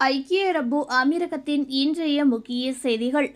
ஐக்கிய அரபு அமீரகத்தின் இன்றைய முக்கிய செய்திகள்.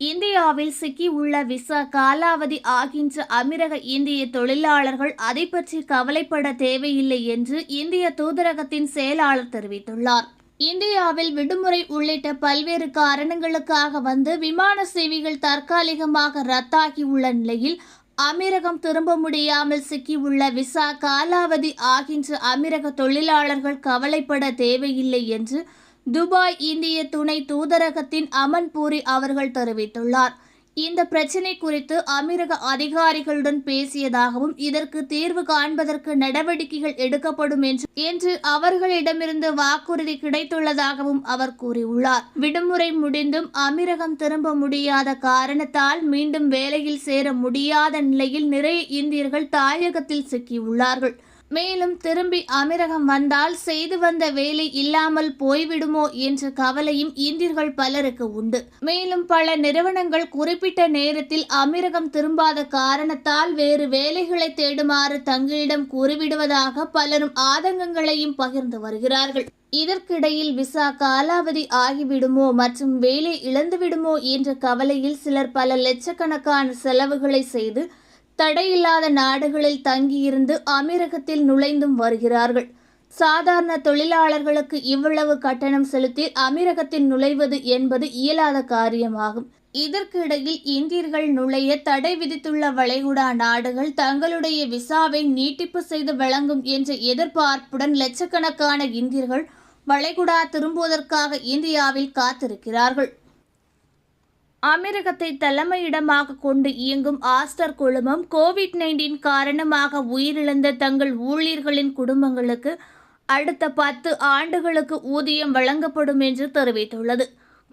இந்தியாவில் சிக்கியுள்ள விசா காலாவதி ஆகின்ற அமீரக இந்திய தொழிலாளர்கள் அதை பற்றி கவலைப்பட தேவையில்லை என்று இந்திய தூதரகத்தின் செயலாளர் தெரிவித்துள்ளார். இந்தியாவில் விடுமுறை உள்ளிட்ட பல்வேறு காரணங்களுக்காக வந்து விமான சேவைகள் தற்காலிகமாக ரத்தாகியுள்ள நிலையில் அமீரகம் திரும்ப முடியாமல் சிக்கியுள்ள விசா காலாவதி ஆகின்ற அமீரக தொழிலாளர்கள் கவலைப்பட தேவையில்லை என்று துபாய் இந்திய துணை தூதரகத்தின் அமன் பூரி அவர்கள் தெரிவித்துள்ளார். இந்த பிரச்சினை குறித்து அமீரக அதிகாரிகளுடன் பேசியதாகவும் இதற்கு தீர்வு காண்பதற்கு நடவடிக்கைகள் எடுக்கப்படும் என்று அவர்களிடமிருந்து வாக்குறுதி கிடைத்துள்ளதாகவும் அவர் கூறியுள்ளார். விடுமுறை முடிந்தும் அமீரகம் திரும்ப முடியாத காரணத்தால் மீண்டும் வேலையில் சேர முடியாத நிலையில் நிறைய இந்தியர்கள் தாயகத்தில் சிக்கியுள்ளார்கள். மேலும் திரும்பி அமீரகம் வந்தால் செய்து வந்த வேலை இல்லாமல் போய்விடுமோ என்ற கவலையும் இந்தியர்கள் பலருக்கு உண்டு. மேலும் பல நிறுவனங்கள் குறிப்பிட்ட நேரத்தில் அமீரகம் திரும்பாத காரணத்தால் வேறு வேலைகளை தேடுமாறு தங்களிடம் கூறிவிடுவதாக பலரும் ஆதங்கங்களையும் பகிர்ந்து வருகிறார்கள். இதற்கிடையில் விசா காலாவதி ஆகிவிடுமோ மற்றும் வேலை இழந்துவிடுமோ என்ற கவலையில் சிலர் பல லட்சக்கணக்கான செலவுகளை செய்து தடையில்லாத நாடுகளில் தங்கியிருந்து அமீரகத்தில் நுழைந்தும் வருகிறார்கள். சாதாரண தொழிலாளர்களுக்கு இவ்வளவு கட்டணம் செலுத்தி அமீரகத்தில் நுழைவது என்பது இயலாத காரியமாகும். இதற்கிடையில் இந்தியர்கள் நுழைய தடை விதித்துள்ள வளைகுடா நாடுகள் தங்களுடைய விசாவை நீட்டிப்பு செய்து வழங்கும் என்ற எதிர்பார்ப்புடன் லட்சக்கணக்கான இந்தியர்கள் வளைகுடா திரும்புவதற்காக இந்தியாவில் காத்திருக்கிறார்கள். அமீரகத்தை தலைமையிடமாக கொண்டு இயங்கும் ஆஸ்டர் குழுமம் கோவிட்-19 காரணமாக உயிரிழந்த தங்கள் ஊழியர்களின் குடும்பங்களுக்கு அடுத்த 10 ஆண்டுகளுக்கு ஊதியம் வழங்கப்படும் என்று தெரிவித்துள்ளது.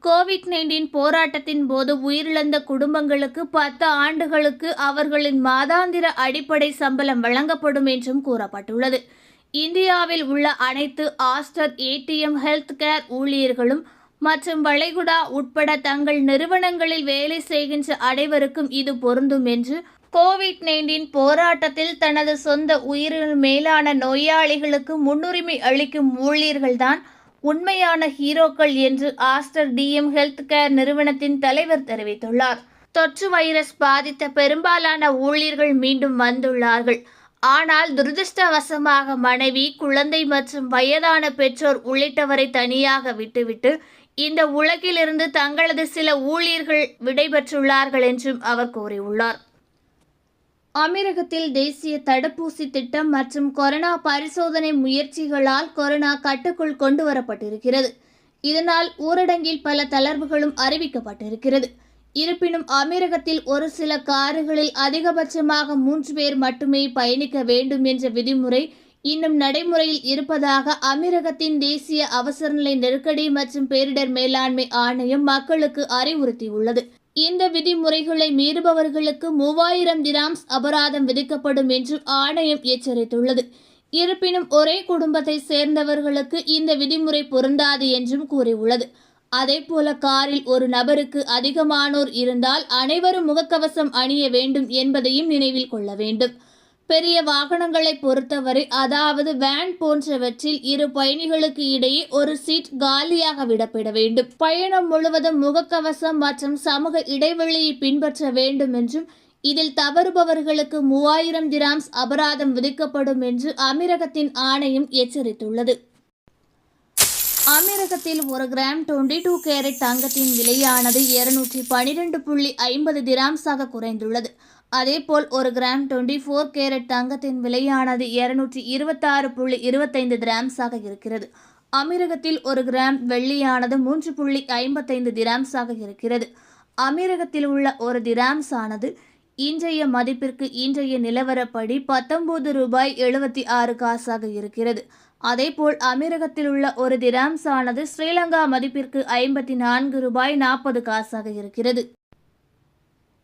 கோவிட்-19 போராட்டத்தின் போது உயிரிழந்த குடும்பங்களுக்கு 10 ஆண்டுகளுக்கு அவர்களின் மாதாந்திர அடிப்படை சம்பளம் வழங்கப்படும் என்றும் கூறப்பட்டுள்ளது. இந்தியாவில் உள்ள அனைத்து ஆஸ்டர் ஏடிஎம் ஹெல்த் கேர் ஊழியர்களும் மற்றும் வளைகுடா உட்பட தங்கள் நிறுவனங்களில் வேலை செய்கின்ற அனைவருக்கும் இது பொருந்தும் என்று கோவிட்-19 போராட்டத்தில் தனது சொந்த உயிரின் மேலான நோயாளிகளுக்கு முன்னுரிமை அளிக்கும் ஊழியர்கள்தான் உண்மையான ஹீரோக்கள் என்று ஆஸ்டர் டிஎம் ஹெல்த் கேர் நிறுவனத்தின் தலைவர் தெரிவித்துள்ளார். தொற்று வைரஸ் பாதித்த பெரும்பாலான ஊழியர்கள் மீண்டும் வந்துள்ளார்கள். ஆனால் துரதிருஷ்டவசமாக மனைவி, குழந்தை மற்றும் வயதான பெற்றோர் உள்ளிட்டவரை தனியாக விட்டுவிட்டு இந்த உலகிலிருந்து தங்களது சில ஊழியர்கள் விடைபெற்றுள்ளார்கள் என்றும் அவர் கூறியுள்ளார். அமீரகத்தில் தேசிய தடுப்பூசி திட்டம் மற்றும் கொரோனா பரிசோதனை முயற்சிகளால் கொரோனா கட்டுக்குள் கொண்டு வரப்பட்டிருக்கிறது. இதனால் ஊரடங்கில் பல தளர்வுகளும் அறிவிக்கப்பட்டிருக்கிறது. இருப்பினும் அமீரகத்தில் ஒரு சில கார்களில் அதிகபட்சமாக 3 பேர் மட்டுமே பயணிக்க வேண்டும் என்ற விதிமுறை இன்னும் நடைமுறையில் இருப்பதாக அமீரகத்தின் தேசிய அவசரநிலை நெருக்கடி மற்றும் பேரிடர் மேலாண்மை ஆணையம் மக்களுக்கு அறிவுறுத்தியுள்ளது. இந்த விதிமுறைகளை மீறுபவர்களுக்கு 3000 திராம்ஸ் அபராதம் விதிக்கப்படும் என்று ஆணையம் எச்சரித்துள்ளது. இருப்பினும் ஒரே குடும்பத்தை சேர்ந்தவர்களுக்கு இந்த விதிமுறை பொருந்தாது என்றும் கூறியுள்ளது. அதேபோல காரில் ஒரு நபருக்கு அதிகமானோர் இருந்தால் அனைவரும் முகக்கவசம் அணிய வேண்டும் என்பதையும் நினைவில் கொள்ள வேண்டும். பெரிய வாகனங்களை பொறுத்தவரை, அதாவது வேன் போன்றவற்றில் 2 பயணிகளுக்கு இடையே ஒரு சீட் காலியாக விடப்பட வேண்டும். பயணம் முழுவதும் முகக்கவசம் மற்றும் சமூக இடைவெளியை பின்பற்ற வேண்டும் என்றும் இதில் தவறுபவர்களுக்கு 3000 திராம்ஸ் அபராதம் விதிக்கப்படும் என்று அமீரகத்தின் ஆணையம் எச்சரித்துள்ளது. அமீரகத்தில் 1 கிராம் 22 கேரட் தங்கத்தின் விலையானது 212.50 திராம்ஸாக குறைந்துள்ளது. அதேபோல் 1 கிராம் 24 கேரட் தங்கத்தின் விலையானது 226.25 திராம்ஸாக இருக்கிறது. அமீரகத்தில் 1 கிராம் வெள்ளியானது 3.55 திராம்ஸாக இருக்கிறது. அமீரகத்தில் உள்ள 1 திராம்ஸ் ஆனது இன்றைய மதிப்பிற்கு இன்றைய நிலவரப்படி 19 ரூபாய் 76 காசாக இருக்கிறது. அதேபோல் அமீரகத்தில் உள்ள 1 திராம்ஸ் ஆனது ஸ்ரீலங்கா மதிப்பிற்கு 54 ரூபாய் 40 காசாக இருக்கிறது.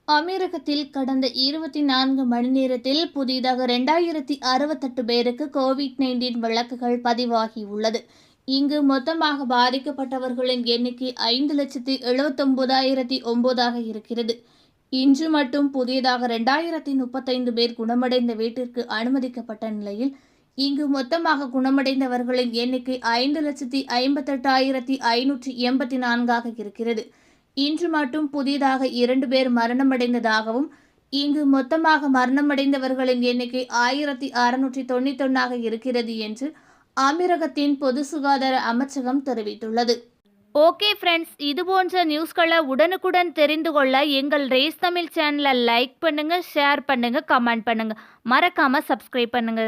அமீரகத்தில் கடந்த 24 மணி நேரத்தில் புதிதாக 2068 பேருக்கு கோவிட்-19 வழக்குகள் பதிவாகியுள்ளது. இங்கு மொத்தமாக பாதிக்கப்பட்டவர்களின் எண்ணிக்கை 5,79,009 இருக்கிறது. இன்று மட்டும் புதியதாக 2035 பேர் குணமடைந்த வீட்டிற்கு அனுமதிக்கப்பட்ட நிலையில் இங்கு மொத்தமாக குணமடைந்தவர்களின் எண்ணிக்கை 5,58,584 இருக்கிறது. இன்று மட்டும் புதிதாக 2 பேர் மரணமடைந்ததாகவும், இங்கு மொத்தமாக மரணமடைந்தவர்களின் எண்ணிக்கை 1,691 இருக்கிறது என்று அமீரகத்தின் பொது சுகாதார அமைச்சகம் தெரிவித்துள்ளது. ஓகே ஃப்ரெண்ட்ஸ், இது போன்ற நியூஸ்களை உடனுக்குடன் தெரிந்து கொள்ள எங்கள் ரேஸ் தமிழ் சேனலை லைக் பண்ணுங்க, ஷேர் பண்ணுங்க, கமெண்ட் பண்ணுங்க, மறக்காம சப்ஸ்கிரைப் பண்ணுங்க.